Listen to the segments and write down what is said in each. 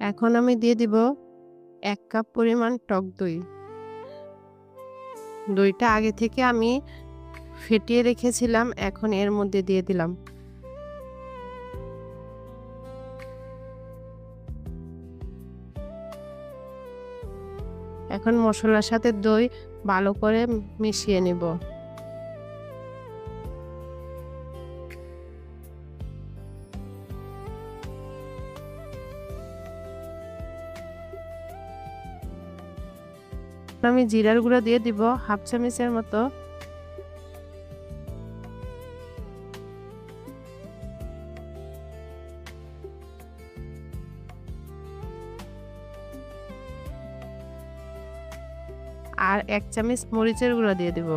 এখন আমি দিয়ে দিব ১ কাপ পরিমাণ টক দই। দইটা আগে থেকে আমি ফেটিয়ে রেখেছিলাম, এখন এর মধ্যে দিয়ে দিলাম। এখন মসলার সাথে দই ভালো করে মিশিয়ে নিব। আমি জিরার গুঁড়া দিয়ে দিব 1/2 চামচের মতো। আর 1 চামচ মরিচের গুঁড়া দিয়ে দিব।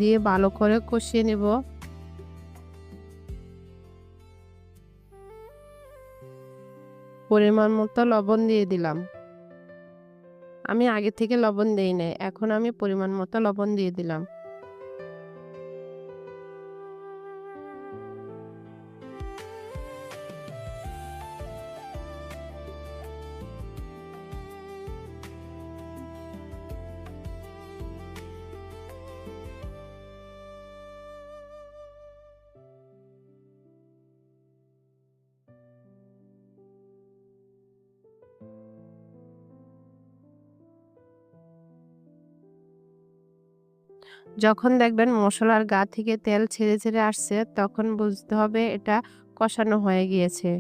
দিয়ে ভালো করে কষিয়ে নিব। পরিমাণ মতো লবণ দিয়ে দিলাম। আমি আগে থেকে লবণ দেই নাই, এখন আমি পরিমাণ মতো লবণ দিয়ে দিলাম। যখন দেখবেন মসলার গা থেকে তেল ছেড়ে ছেড়ে আসছে, তখন বুঝতে হবে এটা কষানো হয়ে গিয়েছে।